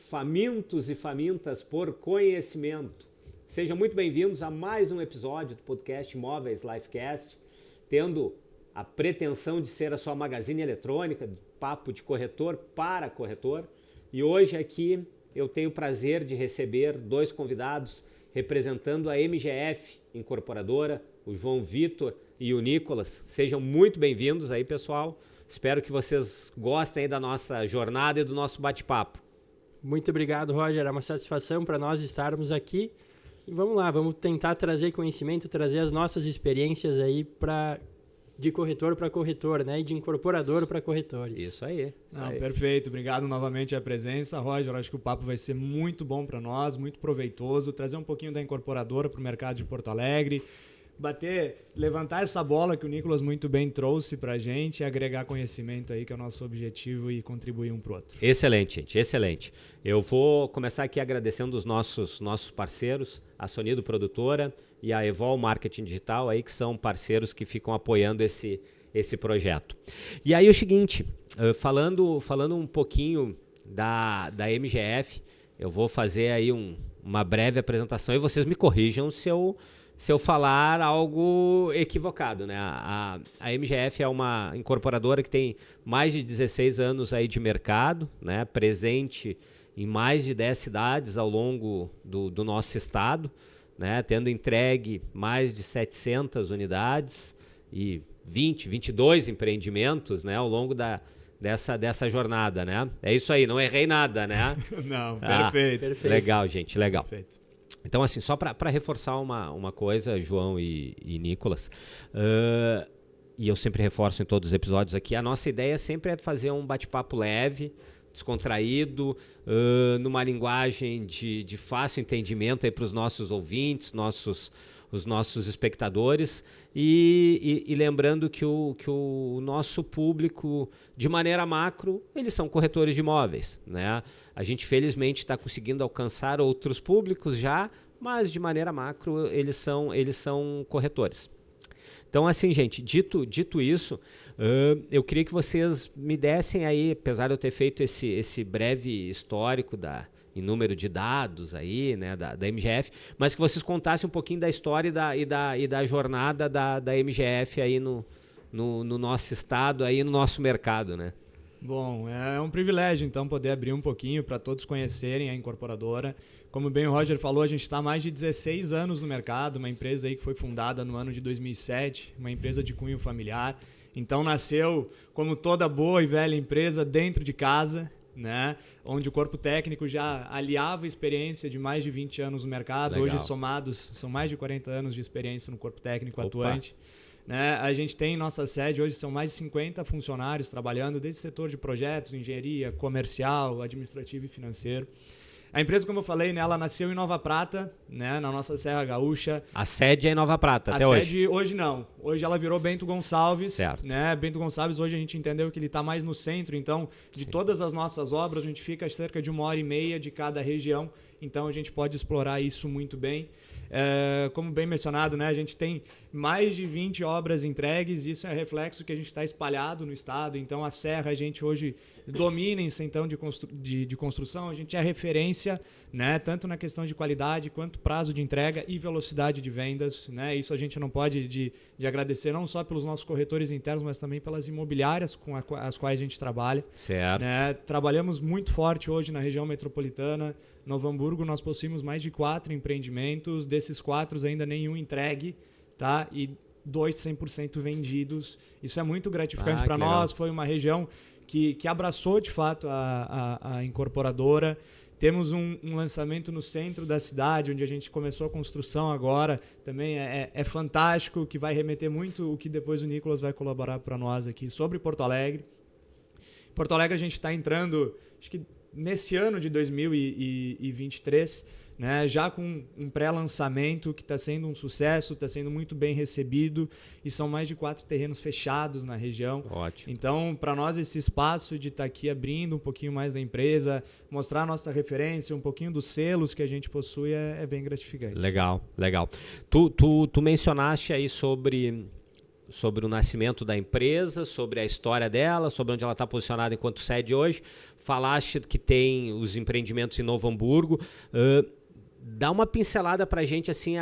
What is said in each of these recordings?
famintos e famintas por conhecimento. Sejam muito bem-vindos a mais um episódio do podcast Imóveis Lifecast, tendo a pretensão de ser a sua magazine eletrônica, papo de corretor para corretor. E hoje aqui eu tenho o prazer de receber dois convidados representando a MGF Incorporadora, o João Vitor e o Nicolas. Sejam muito bem-vindos aí, pessoal. Espero que vocês gostem aí da nossa jornada e do nosso bate-papo. Muito obrigado, Roger. É uma satisfação para nós estarmos aqui. E vamos lá, vamos tentar trazer conhecimento, trazer as nossas experiências aí de corretor para corretor, né? E de incorporador para corretores. Isso aí. Perfeito. Obrigado novamente a presença, Roger. Acho que o papo vai ser muito bom para nós, muito proveitoso. Trazer um pouquinho da incorporadora para o mercado de Porto Alegre. Levantar essa bola que o Nicolas muito bem trouxe para a gente e agregar conhecimento aí, que é o nosso objetivo, e contribuir um para o outro. Excelente, gente, excelente. Eu vou começar aqui agradecendo os nossos parceiros, a Sonido Produtora e a Evol Marketing Digital, aí, que são parceiros que ficam apoiando esse projeto. E aí o seguinte, falando um pouquinho da MGF, eu vou fazer aí uma breve apresentação e vocês me corrijam se eu falar algo equivocado, né? A MGF é uma incorporadora que tem mais de 16 anos aí de mercado, né? Presente em mais de 10 cidades ao longo do nosso estado, né? Tendo entregue mais de 700 unidades e 22 empreendimentos, né? Ao longo dessa jornada, né? É isso aí, não errei nada, né? Não, perfeito. Legal, gente, legal. Perfeito. Então, assim, só para reforçar uma coisa, João e Nicolas, e eu sempre reforço em todos os episódios aqui, a nossa ideia sempre é fazer um bate-papo leve, descontraído, numa linguagem de fácil entendimento para os nossos ouvintes, os nossos espectadores, e lembrando que o nosso público, de maneira macro, eles são corretores de imóveis, né? A gente, felizmente, está conseguindo alcançar outros públicos já, mas, de maneira macro, eles são corretores. Então, assim, gente, dito isso, eu queria que vocês me dessem aí, apesar de eu ter feito esse breve histórico em número de dados aí, né, da MGF, mas que vocês contassem um pouquinho da história e da jornada da MGF aí no nosso estado, aí no nosso mercado, né? Bom, é um privilégio, então, poder abrir um pouquinho para todos conhecerem a incorporadora. Como bem o Roger falou, a gente está há mais de 16 anos no mercado, uma empresa aí que foi fundada no ano de 2007, uma empresa de cunho familiar. Então, nasceu, como toda boa e velha empresa, dentro de casa, né? Onde o corpo técnico já aliava a experiência de mais de 20 anos no mercado. Legal. Hoje, somados, são mais de 40 anos de experiência no corpo técnico atuante. Né? A gente tem nossa sede, hoje são mais de 50 funcionários trabalhando desde o setor de projetos, engenharia, comercial, administrativo e financeiro. A empresa, como eu falei, né, ela nasceu em Nova Prata, né, na nossa Serra Gaúcha. A sede é em Nova Prata até hoje? A sede hoje não. Hoje ela virou Bento Gonçalves. Certo. Né? Bento Gonçalves, hoje a gente entendeu que ele está mais no centro, então, de Sim. Todas as nossas obras, a gente fica cerca de 1h30 de cada região, então a gente pode explorar isso muito bem. Como bem mencionado, né, a gente tem mais de 20 obras entregues, isso é reflexo que a gente está espalhado no estado. Então a Serra a gente hoje domina em centão de construção, a gente é referência, né, tanto na questão de qualidade quanto prazo de entrega e velocidade de vendas, né? Isso a gente não pode de agradecer não só pelos nossos corretores internos, mas também pelas imobiliárias com as quais a gente trabalha. Certo. Né? Trabalhamos muito forte hoje na região metropolitana. Novo Hamburgo, nós possuímos mais de 4 empreendimentos, desses 4 ainda nenhum entregue, tá? E 2 100% vendidos. Isso é muito gratificante para nós. Foi uma região que abraçou de fato a incorporadora. Temos um lançamento no centro da cidade, onde a gente começou a construção agora. Também é fantástico, que vai remeter muito o que depois o Nicolas vai colaborar para nós aqui sobre Porto Alegre. Porto Alegre a gente está entrando, acho que nesse ano de 2023, né, já com um pré-lançamento que está sendo um sucesso, está sendo muito bem recebido, e são mais de 4 terrenos fechados na região. Ótimo. Então, para nós, esse espaço de estar aqui abrindo um pouquinho mais da empresa, mostrar a nossa referência, um pouquinho dos selos que a gente possui, é bem gratificante. Legal, legal. Tu mencionaste aí sobre sobre o nascimento da empresa, sobre a história dela, sobre onde ela está posicionada enquanto sede hoje. Falaste que tem os empreendimentos em Novo Hamburgo. Dá uma pincelada para a gente, assim,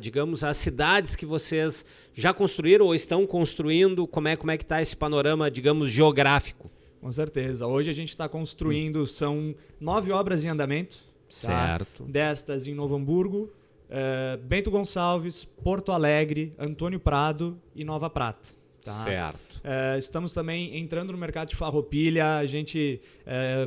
digamos, as cidades que vocês já construíram ou estão construindo, como é que está esse panorama, digamos, geográfico? Com certeza. Hoje a gente está construindo, são 9 obras em andamento. Certo. Tá? Destas em Novo Hamburgo, Bento Gonçalves, Porto Alegre, Antônio Prado e Nova Prata. Tá? Certo. Estamos também entrando no mercado de Farroupilha. A gente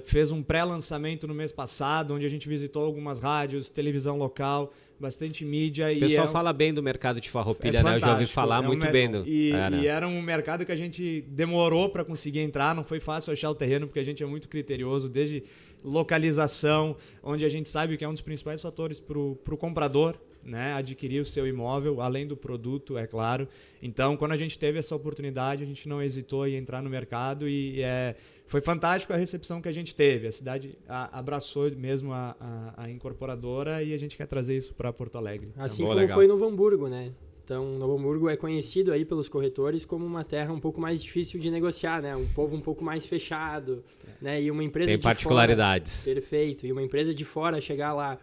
fez um pré-lançamento no mês passado, onde a gente visitou algumas rádios, televisão local, bastante mídia. O pessoal fala bem do mercado de Farroupilha, né? Eu já ouvi falar muito bem. E era um mercado que a gente demorou para conseguir entrar, não foi fácil achar o terreno, porque a gente é muito criterioso, desde localização, onde a gente sabe que é um dos principais fatores para o comprador, né, adquirir o seu imóvel, além do produto, é claro. Então, quando a gente teve essa oportunidade, a gente não hesitou em entrar no mercado e foi fantástico a recepção que a gente teve. A cidade abraçou mesmo a incorporadora e a gente quer trazer isso para Porto Alegre. Assim como foi Novo Hamburgo, né? Então, Novo Hamburgo é conhecido aí pelos corretores como uma terra um pouco mais difícil de negociar, né? Um povo um pouco mais fechado, né? E uma empresa tem de particularidades. Fora, perfeito. E uma empresa de fora chegar lá,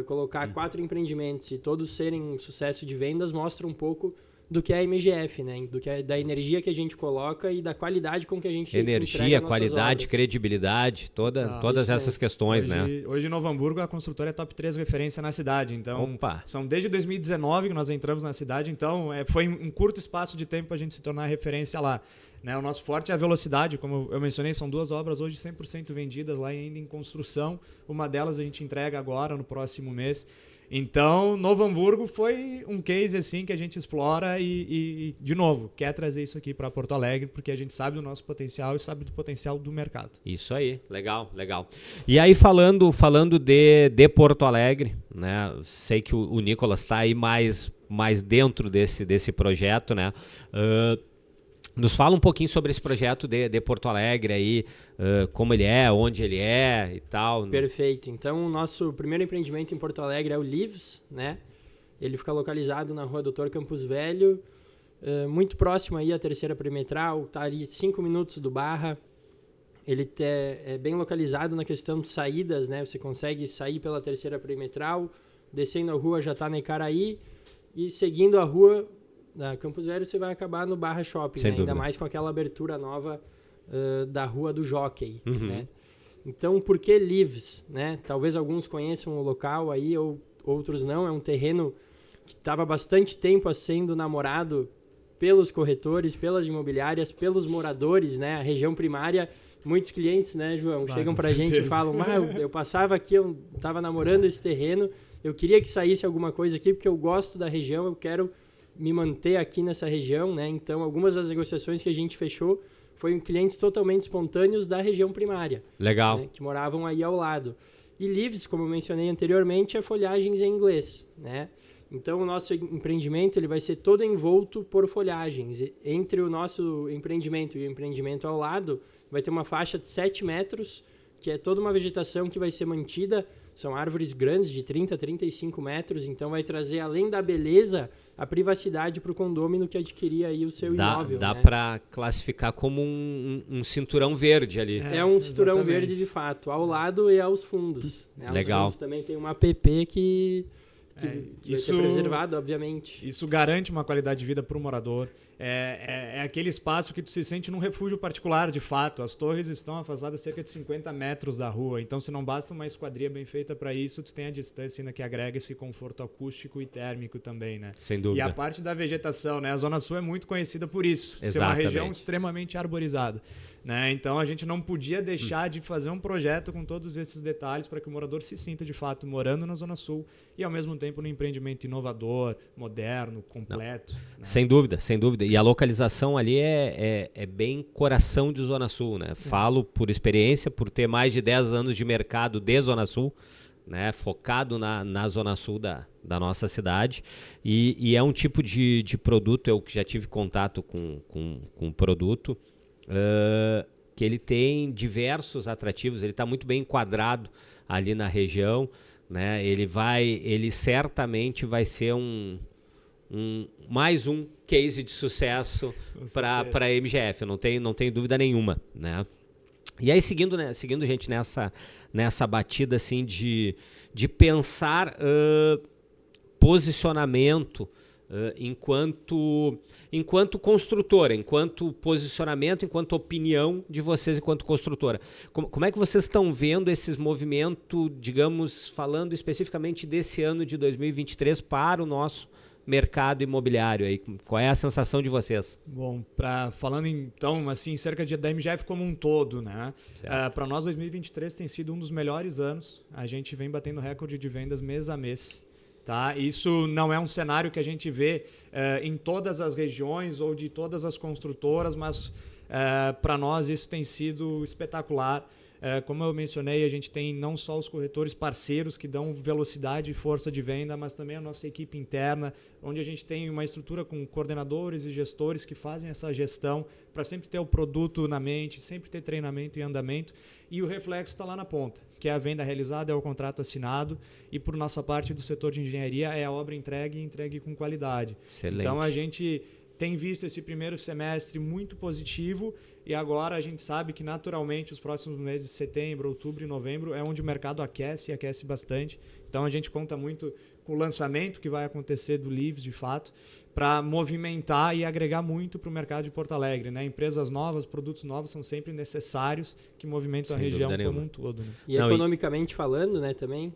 colocar 4 empreendimentos e todos serem um sucesso de vendas, mostra um pouco do que é a MGF, né? Da energia que a gente coloca e da qualidade com que a gente energia, qualidade, credibilidade, todas essas questões, né? Hoje em Novo Hamburgo a construtora é top 3 referência na cidade, então são desde 2019 que nós entramos na cidade, então foi em curto espaço de tempo a gente se tornar referência lá. Né, o nosso forte é a velocidade, como eu mencionei, são 2 obras hoje 100% vendidas lá ainda em construção. Uma delas a gente entrega agora, no próximo mês. Então, Novo Hamburgo foi um case assim que a gente explora e de novo, quer trazer isso aqui para Porto Alegre, porque a gente sabe do nosso potencial e sabe do potencial do mercado. Isso aí, legal. E aí, falando de Porto Alegre, né? Sei que o Nicolas está aí mais dentro desse projeto, né? Nos fala um pouquinho sobre esse projeto de Porto Alegre aí, como ele é, onde ele é e tal. Perfeito. Então, o nosso primeiro empreendimento em Porto Alegre é o Lives, né? Ele fica localizado na rua Doutor Campos Velho, muito próximo aí à Terceira Perimetral, está ali 5 minutos do Barra. Ele é bem localizado na questão de saídas, né? Você consegue sair pela Terceira Perimetral, descendo a rua já está na Icaraí, e seguindo a rua da Campos Velho você vai acabar no Barra Shopping, né? Ainda mais com aquela abertura nova da Rua do Jockey, né? Então, por que Lives, né? Talvez alguns conheçam o local aí, ou outros não. É um terreno que estava bastante tempo sendo namorado pelos corretores, pelas imobiliárias, pelos moradores, né? A região primária, muitos clientes, né, João, chegam pra gente e falam, eu passava aqui, eu estava namorando esse terreno, eu queria que saísse alguma coisa aqui, porque eu gosto da região, eu quero me manter aqui nessa região, né? Então, algumas das negociações que a gente fechou foram clientes totalmente espontâneos da região primária. Legal. Né? Que moravam aí ao lado. E Lives, como eu mencionei anteriormente, é folhagens em inglês, né? Então, o nosso empreendimento ele vai ser todo envolto por folhagens. Entre o nosso empreendimento e o empreendimento ao lado, vai ter uma faixa de 7 metros, que é toda uma vegetação que vai ser mantida. São árvores grandes, de 30 a 35 metros, então vai trazer, além da beleza, a privacidade para o condômino que adquirir aí o seu imóvel. Dá né? para classificar como um cinturão verde ali. É um cinturão verde, de fato, ao lado e aos fundos. Né? Legal. Aos fundos também tem uma app que vai ser preservado, obviamente. Isso garante uma qualidade de vida para o morador. É aquele espaço que tu se sente num refúgio particular, de fato. As torres estão afastadas cerca de 50 metros da rua. Então, se não basta uma esquadria bem feita para isso, tu tem a distância ainda que agrega esse conforto acústico e térmico também, né? Sem dúvida. E a parte da vegetação, né? A Zona Sul é muito conhecida por isso. Exatamente. Ser uma região extremamente arborizada. Né? Então, a gente não podia deixar de fazer um projeto com todos esses detalhes para que o morador se sinta, de fato, morando na Zona Sul e, ao mesmo tempo, num empreendimento inovador, moderno, completo. Né? Sem dúvida, sem dúvida. E a localização ali é bem coração de Zona Sul, né? Falo por experiência, por ter mais de 10 anos de mercado de Zona Sul, né? Focado na Zona Sul da nossa cidade. E é um tipo de produto, eu que já tive contato com o produto, que ele tem diversos atrativos, ele está muito bem enquadrado ali na região, né? Ele certamente vai ser um mais um case de sucesso para a MGF, não tem dúvida nenhuma, né? E aí, seguindo gente, nessa batida assim, de pensar posicionamento enquanto construtora, enquanto posicionamento, enquanto opinião de vocês enquanto construtora. Como é que vocês estão vendo esses movimentos, digamos, falando especificamente desse ano de 2023 para o nosso mercado imobiliário aí? Qual é a sensação de vocês? Bom, falando então assim, cerca da MGF como um todo, né? Para nós 2023 tem sido um dos melhores anos. A gente vem batendo recorde de vendas mês a mês. Tá? Isso não é um cenário que a gente vê em todas as regiões ou de todas as construtoras, mas para nós isso tem sido espetacular. Como eu mencionei, a gente tem não só os corretores parceiros que dão velocidade e força de venda, mas também a nossa equipe interna, onde a gente tem uma estrutura com coordenadores e gestores que fazem essa gestão para sempre ter o produto na mente, sempre ter treinamento e andamento. E o reflexo está lá na ponta, que é a venda realizada, é o contrato assinado, e por nossa parte do setor de engenharia é a obra entregue com qualidade. Excelente. Então a gente tem visto esse primeiro semestre muito positivo, e agora a gente sabe que naturalmente os próximos meses de setembro, outubro e novembro é onde o mercado aquece bastante. Então a gente conta muito com o lançamento que vai acontecer do Livres, de fato, para movimentar e agregar muito para o mercado de Porto Alegre, né? Empresas novas, produtos novos são sempre necessários que movimentam a região como um todo. Né? E economicamente falando, né, também,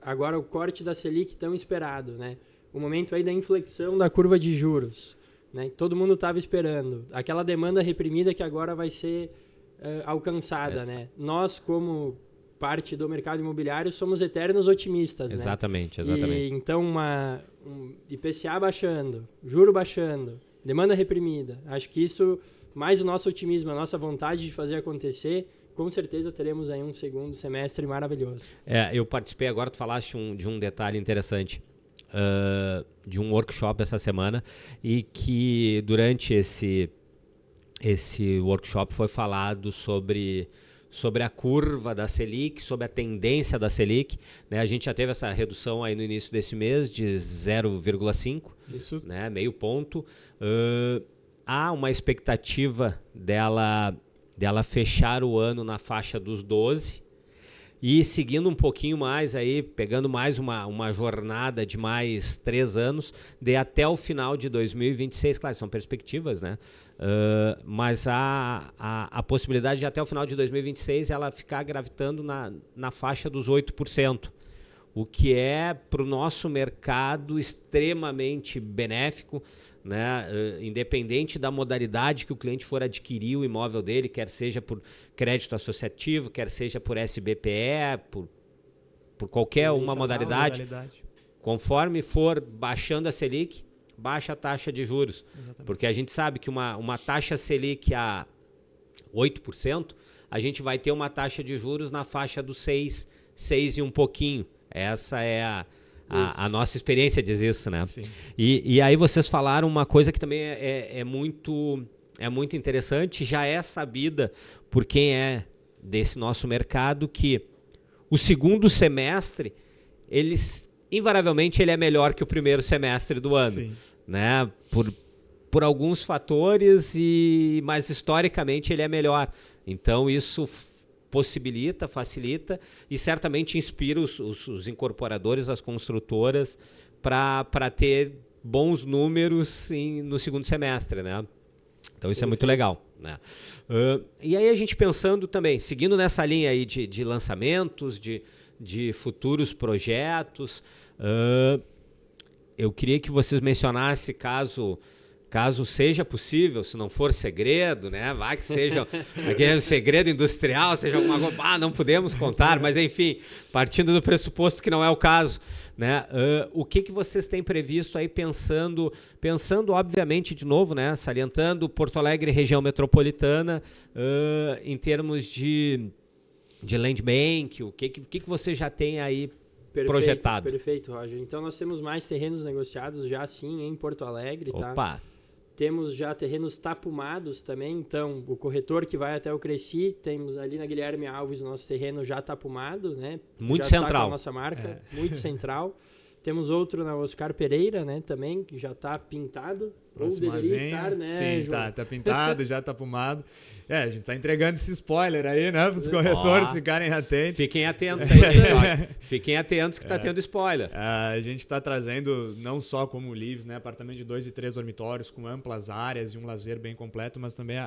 agora o corte da Selic tão esperado, né? O momento aí da inflexão da curva de juros, né? Todo mundo estava esperando. Aquela demanda reprimida que agora vai ser alcançada, né? Nós, como parte do mercado imobiliário, somos eternos otimistas. Exatamente. E, então, IPCA baixando, juro baixando, demanda reprimida. Acho que isso, mais o nosso otimismo, a nossa vontade de fazer acontecer, com certeza teremos aí um segundo semestre maravilhoso. Eu participei agora, tu falaste de um detalhe interessante. De um workshop essa semana, e que durante esse workshop foi falado sobre a curva da Selic, sobre a tendência da Selic, né? A gente já teve essa redução aí no início desse mês de 0,5, né? Meio ponto. Há uma expectativa dela fechar o ano na faixa dos 12%. E seguindo um pouquinho mais aí, pegando mais uma jornada de mais 3 anos, de até o final de 2026, claro, são perspectivas, né? Mas a possibilidade de até o final de 2026 ela ficar gravitando na faixa dos 8%, o que é para o nosso mercado extremamente benéfico, né? Independente da modalidade que o cliente for adquirir o imóvel dele, quer seja por crédito associativo, quer seja por SBPE, por qualquer uma modalidade, conforme for baixando a Selic, baixa a taxa de juros. Exatamente. Porque a gente sabe que uma taxa Selic a 8%, a gente vai ter uma taxa de juros na faixa dos 6 e um pouquinho. Essa é a nossa experiência diz isso, né? Sim. E aí vocês falaram uma coisa que também é muito interessante, já é sabida por quem é desse nosso mercado, que o segundo semestre, invariavelmente ele é melhor que o primeiro semestre do ano. Sim. Né? Por alguns fatores, mas historicamente ele é melhor. Então isso possibilita, facilita e certamente inspira os incorporadores, as construtoras, para ter bons números no segundo semestre, né? Então isso é muito legal, né? E aí a gente pensando também, seguindo nessa linha aí de lançamentos, de futuros projetos, eu queria que vocês mencionassem, caso seja possível, se não for segredo, né? Vai que seja aquele segredo industrial, seja alguma coisa, não podemos contar, mas enfim, partindo do pressuposto que não é o caso, né? O que vocês têm previsto aí pensando obviamente de novo, né? Salientando Porto Alegre região metropolitana, em termos de land bank, o que você já tem aí projetado? Perfeito, Roger. Então nós temos mais terrenos negociados já sim em Porto Alegre, tá? Opa! Temos já terrenos tapumados também, então o corretor que vai até o Cresci, temos ali na Guilherme Alves nosso terreno já tapumado, né? Muito já central. Tá com a nossa marca, muito central. Temos outro na Oscar Pereira, né, também, que já está pintado. Ou deveria estar, né, sim, João? tá pintado, já tá fumado. A gente tá entregando esse spoiler aí, né, pros corretores ficarem atentos. Fiquem atentos aí, gente. Ó. Fiquem atentos que tá tendo spoiler. A gente tá trazendo não só como o Livs, né, apartamento de 2 e 3 dormitórios com amplas áreas e um lazer bem completo, mas também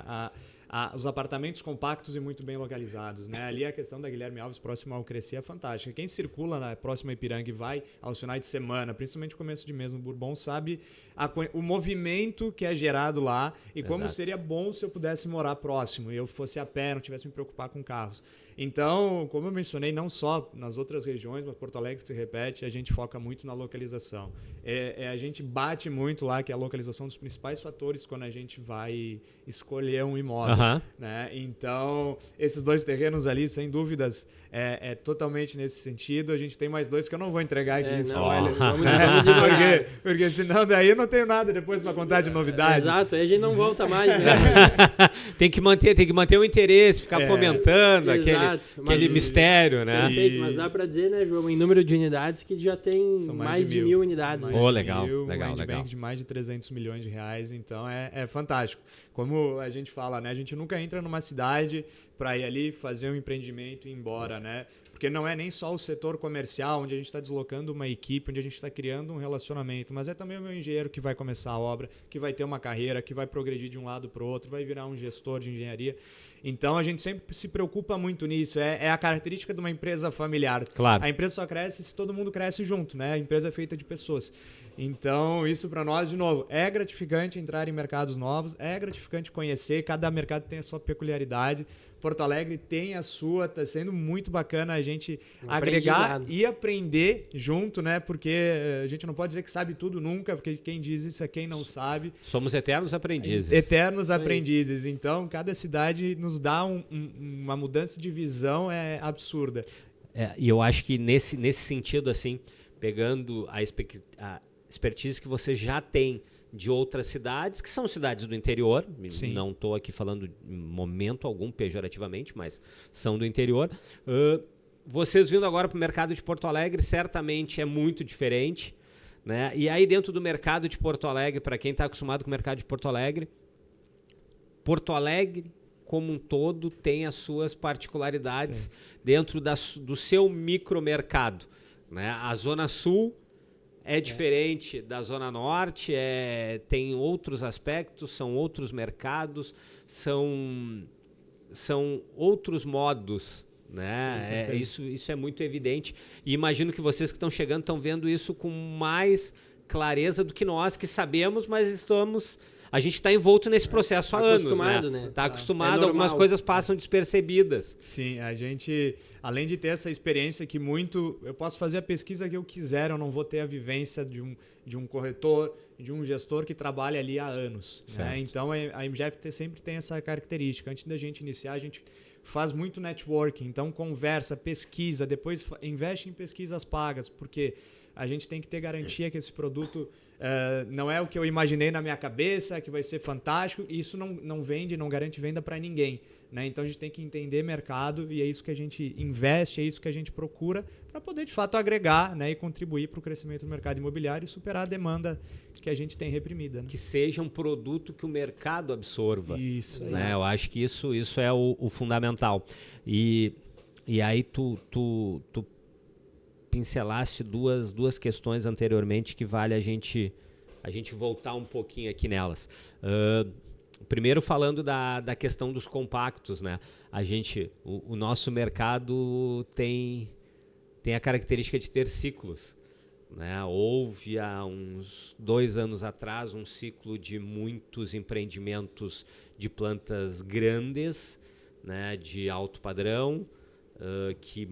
os apartamentos compactos e muito bem localizados, né? Ali a questão da Guilherme Alves próximo ao Cresci é fantástica. Quem circula na próxima Ipiranga e vai aos finais de semana, principalmente no começo de mês no Bourbon, sabe o movimento que é gerado lá e como seria bom se eu pudesse morar próximo e eu fosse a pé, não tivesse me preocupar com carros. Então, como eu mencionei, não só nas outras regiões, mas Porto Alegre se repete, a gente foca muito na localização. A gente bate muito lá que a localização dos principais fatores quando a gente vai escolher um imóvel. Né? Então, esses 2 terrenos ali, sem dúvidas, é totalmente nesse sentido. A gente tem mais 2 que eu não vou entregar aqui. Porque senão daí eu não tenho nada depois para contar de novidade. Exato, aí a gente não volta mais. Né? tem que manter o interesse, ficar fomentando aquele mistério, né? Perfeito, mas dá para dizer, né, João, em número de unidades que já tem mais de 1.000 unidades. Legal. Um bank de mais de 300 milhões de reais, então é fantástico. Como a gente fala, né, a gente nunca entra numa cidade para ir ali fazer um empreendimento e ir embora, né? Porque não é nem só o setor comercial, onde a gente está deslocando uma equipe, onde a gente está criando um relacionamento, mas é também o meu engenheiro que vai começar a obra, que vai ter uma carreira, que vai progredir de um lado para o outro, vai virar um gestor de engenharia. Então, a gente sempre se preocupa muito nisso. É a característica de uma empresa familiar. Claro. A empresa só cresce se todo mundo cresce junto, né? A empresa é feita de pessoas. Então, isso para nós, de novo, é gratificante entrar em mercados novos, é gratificante conhecer, cada mercado tem a sua peculiaridade. Porto Alegre tem a sua, tá sendo muito bacana a gente agregar e aprender junto, né? Porque a gente não pode dizer que sabe tudo nunca, porque quem diz isso é quem não sabe. Somos eternos aprendizes. Eternos aprendizes. Então, cada cidade nos dá uma mudança de visão absurda. E eu acho que nesse sentido, assim, pegando a expertise que você já tem de outras cidades, que são cidades do interior. Sim. Não estou aqui falando em momento algum pejorativamente, mas são do interior. Vocês vindo agora para o mercado de Porto Alegre, certamente é muito diferente, né? E aí dentro do mercado de Porto Alegre, para quem está acostumado com o mercado de Porto Alegre como um todo tem as suas particularidades dentro do seu micromercado, né? A Zona Sul é diferente da Zona Norte, tem outros aspectos, são outros mercados, são outros modos, né? Isso é muito evidente. E imagino que vocês que estão chegando estão vendo isso com mais clareza do que nós, que sabemos, mas a gente está envolto nesse processo há anos, né? Está acostumado, algumas coisas passam despercebidas. Sim, a gente, além de ter essa experiência que eu posso fazer a pesquisa que eu quiser, eu não vou ter a vivência de um corretor, de um gestor que trabalha ali há anos. Né? Então, a MGF sempre tem essa característica. Antes da gente iniciar, a gente faz muito networking, então conversa, pesquisa, depois investe em pesquisas pagas, porque a gente tem que ter garantia que esse produto não é o que eu imaginei na minha cabeça, que vai ser fantástico, e isso não vende, não garante venda para ninguém. Né? Então a gente tem que entender mercado e é isso que a gente investe, é isso que a gente procura para poder de fato agregar, né, e contribuir para o crescimento do mercado imobiliário e superar a demanda que a gente tem reprimida. Né? Que seja um produto que o mercado absorva. Isso. Né? Eu acho que isso é o fundamental. E aí tu pincelaste duas questões anteriormente que vale a gente voltar um pouquinho aqui nelas. Primeiro falando da questão dos compactos, né? O nosso mercado tem a característica de ter ciclos, né? Houve há uns 2 anos atrás um ciclo de muitos empreendimentos de plantas grandes, né? De alto padrão, que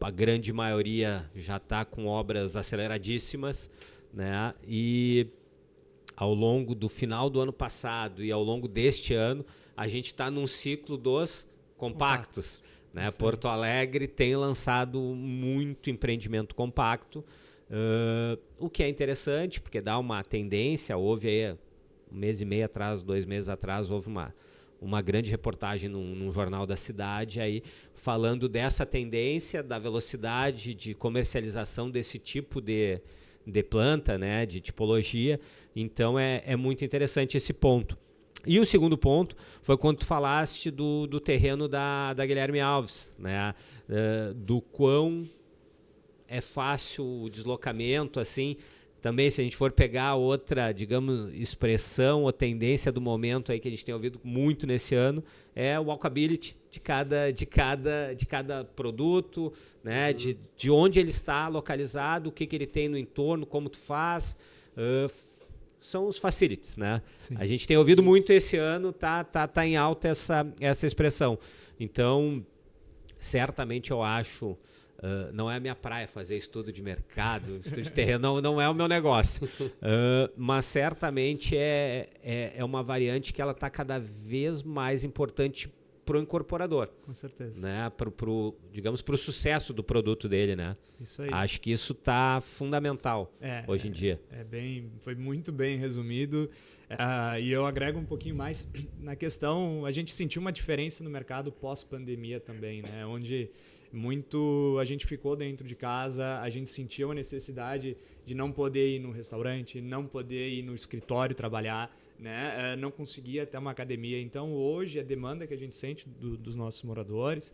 a grande maioria já está com obras aceleradíssimas, né? E ao longo do final do ano passado e ao longo deste ano, a gente está num ciclo dos compactos. Né? Porto Alegre tem lançado muito empreendimento compacto, o que é interessante, porque dá uma tendência. Houve aí 1 mês e meio atrás, 2 meses atrás, houve uma grande reportagem num jornal da cidade aí, falando dessa tendência, da velocidade de comercialização desse tipo de planta, né, de tipologia. Então é muito interessante esse ponto. E o segundo ponto foi quando tu falaste do terreno da Guilherme Alves, né, do quão é fácil o deslocamento, assim. Também, se a gente for pegar outra, digamos, expressão ou tendência do momento aí que a gente tem ouvido muito nesse ano, é o walkability de cada produto, né? De onde ele está localizado, o que ele tem no entorno, como tu faz. São os facilities, né? Sim. A gente tem ouvido muito esse ano, tá em alta essa expressão. Então, certamente eu acho... não é a minha praia fazer estudo de mercado, estudo de terreno, não é o meu negócio. Mas certamente é uma variante que ela está cada vez mais importante para o incorporador. Com certeza. Né? Digamos, para o sucesso do produto dele. Né? Isso aí. Acho que isso está fundamental hoje em dia. Foi muito bem resumido. E eu agrego um pouquinho mais na questão, a gente sentiu uma diferença no mercado pós-pandemia também, né? Onde a gente ficou dentro de casa, a gente sentiu a necessidade de não poder ir no restaurante, não poder ir no escritório trabalhar, né? Não conseguia ter uma academia. Então, hoje, a demanda que a gente sente dos nossos moradores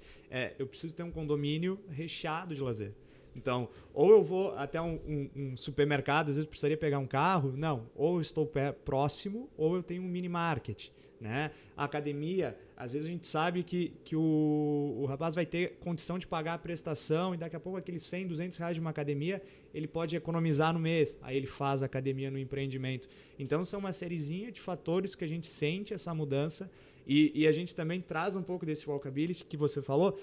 eu preciso ter um condomínio recheado de lazer. Então, ou eu vou até um supermercado, às vezes precisaria pegar um carro, não, ou eu estou próximo, ou eu tenho um mini market, né? A academia, às vezes a gente sabe que o rapaz vai ter condição de pagar a prestação e daqui a pouco aqueles 100, 200 reais de uma academia, ele pode economizar no mês, aí ele faz a academia no empreendimento. Então, são uma sériezinha de fatores que a gente sente essa mudança e a gente também traz um pouco desse walkability que você falou.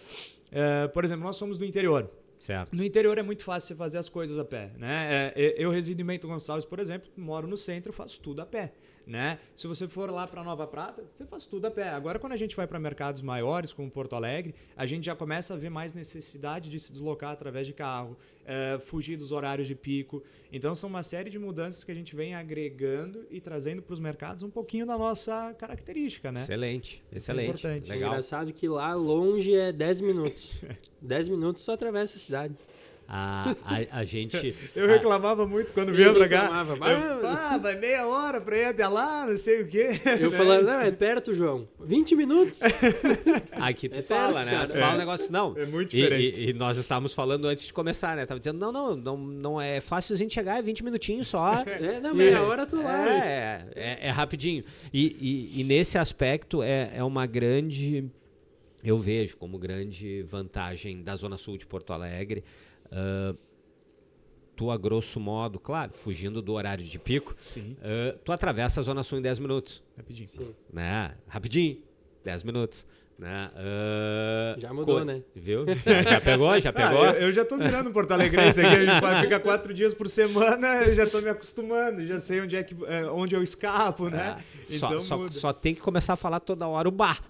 Por exemplo, nós somos do interior. Certo. No interior é muito fácil você fazer as coisas a pé, né? Eu resido em Bento Gonçalves, por exemplo, moro no centro, faço tudo a pé, né? Se você for lá para Nova Prata, você faz tudo a pé. Agora, quando a gente vai para mercados maiores, como Porto Alegre, a gente já começa a ver mais necessidade de se deslocar através de carro, fugir dos horários de pico. Então, são uma série de mudanças que a gente vem agregando e trazendo para os mercados um pouquinho da nossa característica, né? Excelente. É importante. Legal. É engraçado que lá longe é 10 minutos. 10 minutos só atravessa a cidade. A gente... Eu reclamava muito quando vinha pra cá. Vai meia hora pra ir até lá, não sei o quê. Eu falava, não, é perto, João. 20 minutos. Aqui tu fala, né? Tu fala um negócio, não. É muito diferente. E nós estávamos falando antes de começar, né? Tava dizendo, não é fácil a gente chegar, é 20 minutinhos só. Meia hora tu lá. É rapidinho. E nesse aspecto é uma grande... Eu vejo como grande vantagem da Zona Sul de Porto Alegre. Tu, a grosso modo, claro, fugindo do horário de pico, sim. Tu atravessa a Zona Sul em 10 minutos. Rapidinho. Sim. Né? Rapidinho, 10 minutos. Né? Já mudou, né? Viu? Já pegou? Eu já tô virando Porto Alegrense aqui, a gente fica 4 dias por semana, eu já tô me acostumando, já sei onde eu escapo, né? Então, só tem que começar a falar toda hora o bar.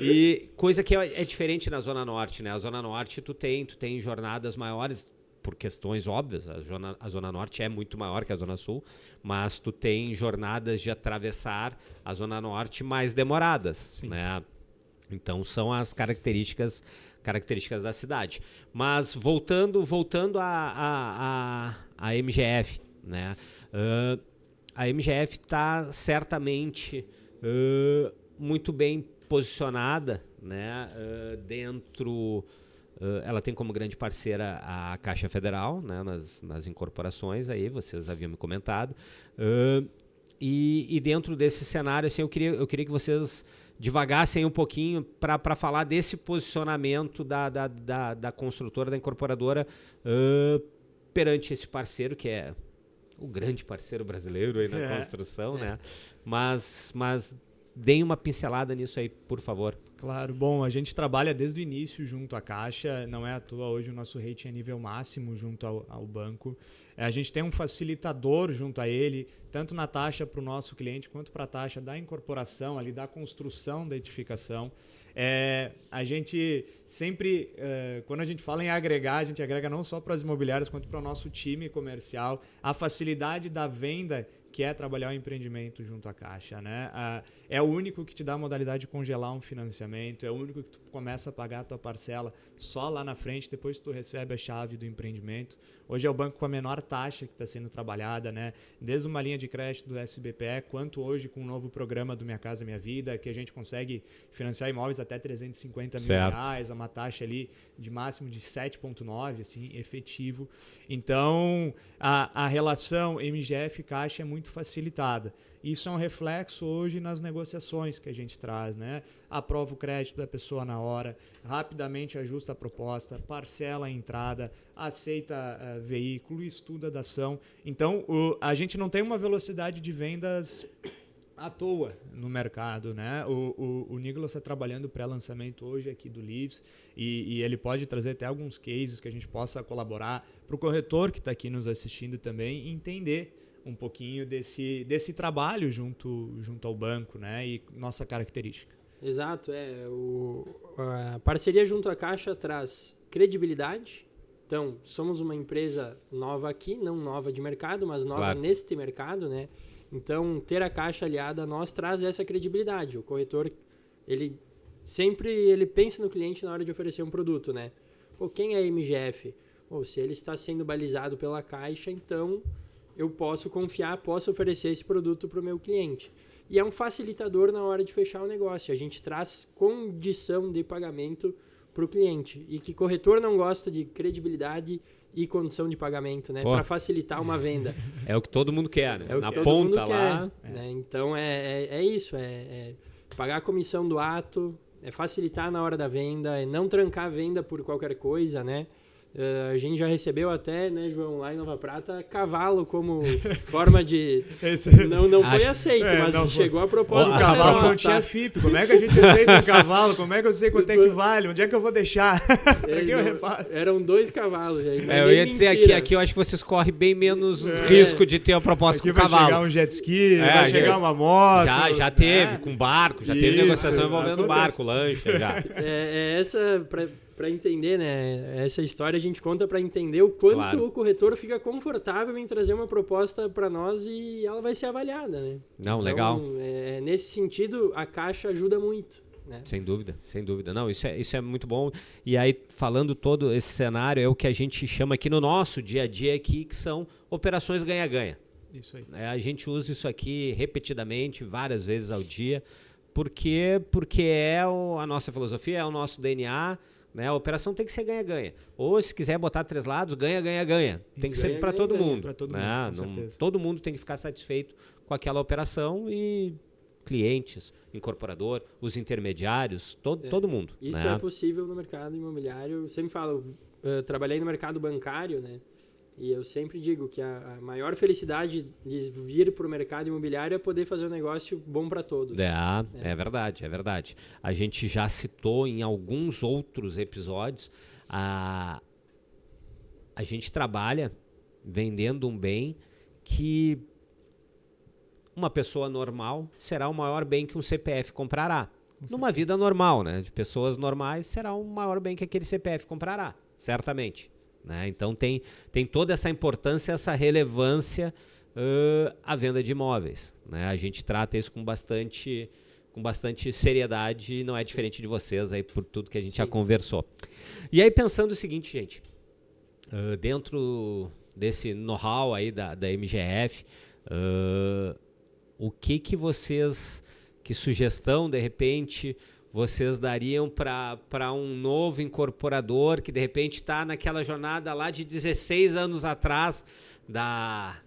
E coisa que é diferente na Zona Norte, né? A Zona Norte tu tem jornadas maiores, por questões óbvias, a Zona Norte é muito maior que a Zona Sul, mas tu tem jornadas de atravessar a Zona Norte mais demoradas, sim, né? Então são as características da cidade. Mas voltando à MGF, né? A MGF está certamente muito bem posicionada, né? Dentro... ela tem como grande parceira a Caixa Federal, né, nas incorporações, aí vocês haviam me comentado. E dentro desse cenário, assim, eu queria que vocês divagassem um pouquinho para falar desse posicionamento da construtora, da incorporadora, perante esse parceiro, que é o grande parceiro brasileiro aí na construção, né? Mas deem uma pincelada nisso aí, por favor. Claro, bom, a gente trabalha desde o início junto à Caixa, não é à toa hoje o nosso rating é nível máximo junto ao banco. A gente tem um facilitador junto a ele, tanto na taxa para o nosso cliente, quanto para a taxa da incorporação, ali, da construção da edificação. A gente sempre, quando a gente fala em agregar, a gente agrega não só para as imobiliárias, quanto para o nosso time comercial. A facilidade da venda que é trabalhar o empreendimento junto à Caixa, né? É o único que te dá a modalidade de congelar um financiamento, é o único que tu começa a pagar a tua parcela só lá na frente, depois tu recebe a chave do empreendimento. Hoje é o banco com a menor taxa que está sendo trabalhada, né? Desde uma linha de crédito do SBPE, quanto hoje com o novo programa do Minha Casa Minha Vida, que a gente consegue financiar imóveis até 350 mil reais, a uma taxa ali de máximo de 7,9, assim, efetivo. Então, a relação MGF-Caixa é muito facilitada. Isso é um reflexo hoje nas negociações que a gente traz, né? Aprova o crédito da pessoa na hora, rapidamente ajusta a proposta, parcela a entrada, aceita veículo, estuda a dação. Então, a gente não tem uma velocidade de vendas à toa no mercado, né? O Nicolas está trabalhando pré-lançamento hoje aqui do Leaves e ele pode trazer até alguns cases que a gente possa colaborar para o corretor que está aqui nos assistindo também e entender um pouquinho desse trabalho junto ao banco, né? E nossa característica. Exato, a parceria junto à Caixa traz credibilidade. Então, somos uma empresa nova aqui, não nova de mercado, mas nova neste mercado, né? Então, ter a Caixa aliada a nós traz essa credibilidade. O corretor, ele pensa no cliente na hora de oferecer um produto, né? Pô, quem é MGF? Ou se ele está sendo balizado pela Caixa, então eu posso confiar, posso oferecer esse produto para o meu cliente. E é um facilitador na hora de fechar o negócio. A gente traz condição de pagamento para o cliente. E que corretor não gosta de credibilidade e condição de pagamento, né? Para facilitar uma venda. É o que todo mundo quer, né? É o que na todo ponta mundo lá. Quer, né? Então, é isso. É pagar a comissão do ato, é facilitar na hora da venda, é não trancar a venda por qualquer coisa, né? A gente já recebeu até, né, João, lá em Nova Prata, cavalo como forma de... Não foi aceito, mas chegou a proposta. O cavalo não tinha FIP, como é que a gente aceita um cavalo? Como é que eu sei quanto é que vale? Onde é que eu vou deixar? Pra que eu repasso? Eram 2 cavalos. Aí, eu ia dizer, aqui eu acho que vocês correm bem menos risco de ter uma proposta com cavalo. Vai chegar um jet ski, vai chegar uma moto. Já teve, com barco, já teve negociação envolvendo barco, lancha, já. Essa... Para entender, né, essa história a gente conta para entender o quanto o corretor fica confortável em trazer uma proposta para nós e ela vai ser avaliada, né? Não, então, legal. Nesse sentido, a Caixa ajuda muito, né? Sem dúvida, sem dúvida. Não, isso é muito bom. E aí, falando todo esse cenário, é o que a gente chama aqui no nosso dia a dia aqui, que são operações ganha-ganha. Isso aí. A gente usa isso aqui repetidamente, várias vezes ao dia, porque é a nossa filosofia, é o nosso DNA. Né? A operação tem que ser ganha-ganha. Ou se quiser botar 3 lados, ganha-ganha-ganha. Tem que ser para todo mundo. Todo mundo tem que ficar satisfeito com aquela operação e clientes, incorporador, os intermediários, todo mundo. Isso é possível no mercado imobiliário. Eu sempre falo, trabalhei no mercado bancário, né? E eu sempre digo que a maior felicidade de vir para o mercado imobiliário é poder fazer um negócio bom para todos. É verdade, é verdade. A gente já citou em alguns outros episódios, a gente trabalha vendendo um bem que uma pessoa normal será o maior bem que um CPF comprará. Numa vida normal, né? De pessoas normais, será o maior bem que aquele CPF comprará, certamente. Né? Então tem toda essa importância, essa relevância a venda de imóveis. Né? A gente trata isso com bastante seriedade e não é diferente de vocês aí por tudo que a gente já conversou. E aí pensando o seguinte, gente, dentro desse know-how aí da MGF, o que vocês, que sugestão de repente vocês dariam para um novo incorporador que de repente está naquela jornada lá de 16 anos atrás da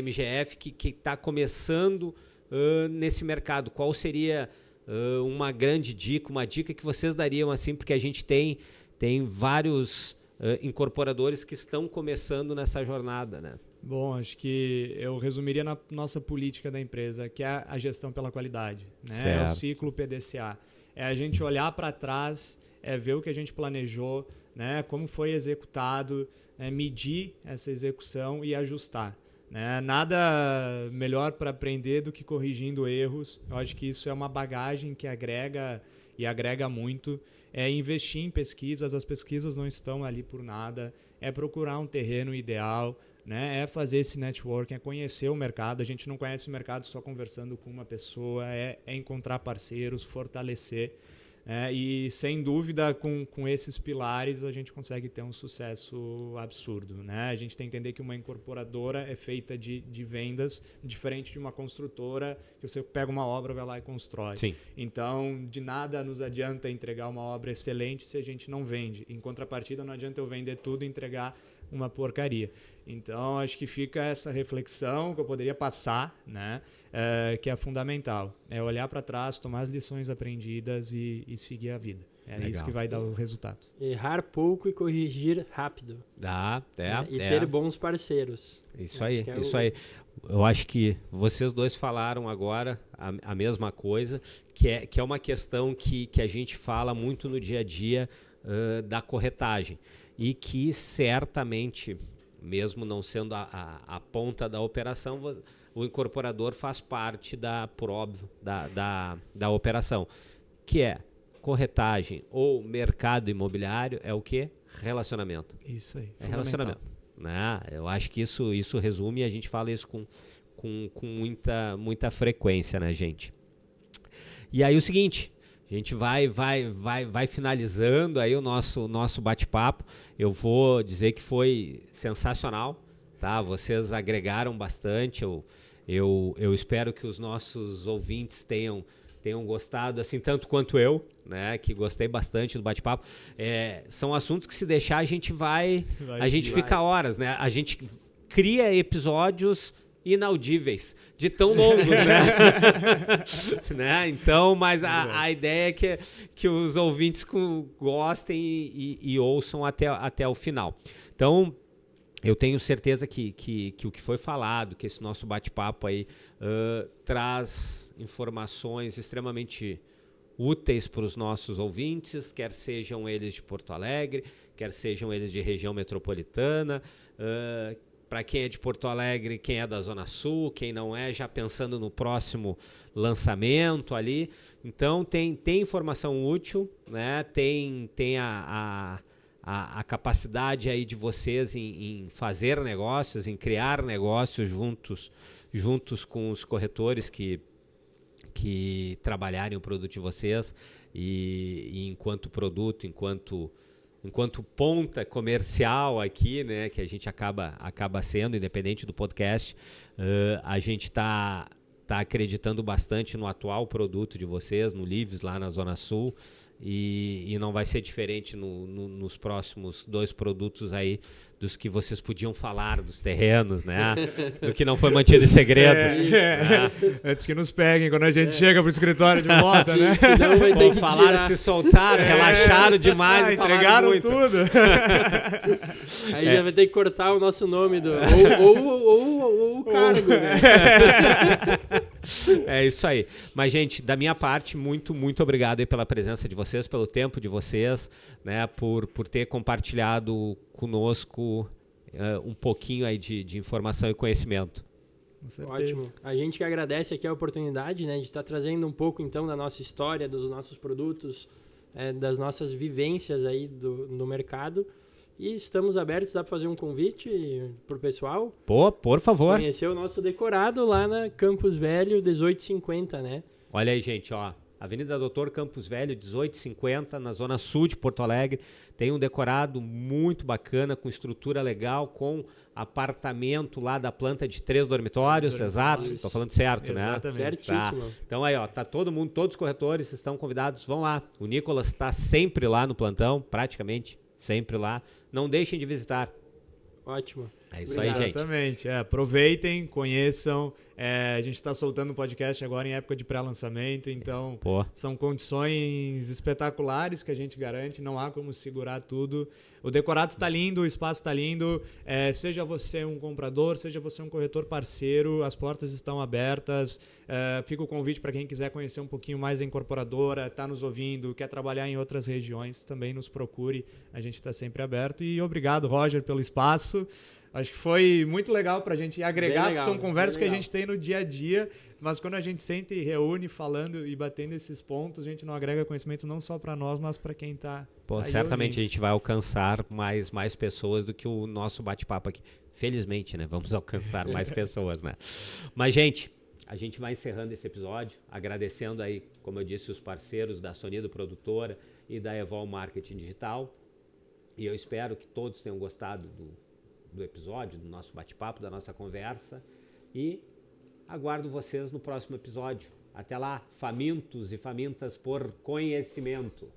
MGF que está começando nesse mercado? Qual seria uma grande dica, uma dica que vocês dariam assim, porque a gente tem vários incorporadores que estão começando nessa jornada, né? Bom, acho que eu resumiria na nossa política da empresa, que é a gestão pela qualidade, né? É o ciclo PDCA. É a gente olhar para trás, ver o que a gente planejou, né? Como foi executado, medir essa execução e ajustar. Né? Nada melhor para aprender do que corrigindo erros. Eu acho que isso é uma bagagem que agrega e agrega muito. É investir em pesquisas, as pesquisas não estão ali por nada. É procurar um terreno ideal, né? É fazer esse networking, é conhecer o mercado. A gente não conhece o mercado só conversando com uma pessoa, é encontrar parceiros, fortalecer. E, sem dúvida, com esses pilares, a gente consegue ter um sucesso absurdo, né? A gente tem que entender que uma incorporadora é feita de vendas, diferente de uma construtora, que você pega uma obra, vai lá e constrói. Sim. Então, de nada nos adianta entregar uma obra excelente se a gente não vende. Em contrapartida, não adianta eu vender tudo e entregar uma porcaria. Então, acho que fica essa reflexão que eu poderia passar, né? Que é fundamental. É olhar para trás, tomar as lições aprendidas e seguir a vida. Legal. Isso que vai dar o resultado. Errar pouco e corrigir rápido. E ter bons parceiros. Isso aí. Eu acho que vocês dois falaram agora a mesma coisa, que é uma questão que a gente fala muito no dia a dia da corretagem. E que certamente, mesmo não sendo a ponta da operação, o incorporador faz parte, por óbvio, da operação. Que é corretagem ou mercado imobiliário, é o quê? Relacionamento. Isso aí. É relacionamento. Né? Eu acho que isso resume, e a gente fala isso com muita frequência, né, gente? E aí o seguinte... A gente vai finalizando aí o nosso bate-papo. Eu vou dizer que foi sensacional, tá? Vocês agregaram bastante. Eu espero que os nossos ouvintes tenham gostado, assim, tanto quanto eu, né? Que gostei bastante do bate-papo. São assuntos que, se deixar, a gente fica horas, né? A gente cria episódios inaudíveis, de tão longos, né? Então, mas a ideia é que os ouvintes gostem e ouçam até o final. Então, eu tenho certeza que o que foi falado, que esse nosso bate-papo aí traz informações extremamente úteis para os nossos ouvintes, quer sejam eles de Porto Alegre, quer sejam eles de região metropolitana, para quem é de Porto Alegre, quem é da Zona Sul, quem não é, já pensando no próximo lançamento ali. Então, tem informação útil, né? Tem a capacidade aí de vocês em fazer negócios, em criar negócios juntos com os corretores que trabalharem o produto de vocês e enquanto produto, enquanto ponta comercial aqui, né, que a gente acaba sendo, independente do podcast, a gente está acreditando bastante no atual produto de vocês, no Lives, lá na Zona Sul, e não vai ser diferente nos próximos 2 produtos aí, dos que vocês podiam falar, dos terrenos, né, do que não foi mantido em segredo. Né? Antes que nos peguem quando a gente chega pro escritório de moda, né? Senão vai ter que falaram, se soltaram, relaxaram demais, entregaram muito. tudo. Aí já vai ter que cortar o nosso nome ou o cargo, né? É isso aí. Mas, gente, da minha parte, muito, muito obrigado aí pela presença de vocês, pelo tempo de vocês, né, por ter compartilhado conosco um pouquinho aí de informação e conhecimento. Ótimo. A gente que agradece aqui a oportunidade, né, de estar trazendo um pouco, então, da nossa história, dos nossos produtos, das nossas vivências aí no mercado. E estamos abertos, dá para fazer um convite para o pessoal? Pô, por favor. Conhecer o nosso decorado lá na Campos Velho, 1850, né? Olha aí, gente, ó. Avenida Doutor Campos Velho, 1850, na Zona Sul de Porto Alegre. Tem um decorado muito bacana, com estrutura legal, com apartamento lá da planta de 3 dormitórios. Exato, estou falando certo, exatamente, né? Certíssimo. Tá. Então aí, ó, tá todo mundo, todos os corretores estão convidados, vão lá. O Nicolas está sempre lá no plantão, praticamente sempre lá. Não deixem de visitar. Ótimo. É isso aí, gente. Exatamente. Aproveitem, conheçam. A gente está soltando um podcast agora em época de pré-lançamento, então são condições espetaculares que a gente garante, não há como segurar tudo. O decorado está lindo, o espaço está lindo. Seja você um comprador, seja você um corretor parceiro, as portas estão abertas. Fica o convite para quem quiser conhecer um pouquinho mais a incorporadora, está nos ouvindo, quer trabalhar em outras regiões, também nos procure. A gente está sempre aberto. E obrigado, Roger, pelo espaço. Acho que foi muito legal pra gente agregar, Bem legal, porque são conversas que a legal. gente tem no dia a dia, mas quando a gente sente e reúne falando e batendo esses pontos, a gente não agrega conhecimento não só pra nós, mas pra quem tá aí Certamente a ouvindo. gente vai alcançar mais pessoas do que o nosso bate-papo aqui. Felizmente, né? Vamos alcançar mais pessoas, né? Mas, gente, a gente vai encerrando esse episódio, agradecendo aí, como eu disse, os parceiros da Sonido Produtora e da Evol Marketing Digital. E eu espero que todos tenham gostado do episódio, do nosso bate-papo, da nossa conversa. E aguardo vocês no próximo episódio. Até lá, famintos e famintas por conhecimento.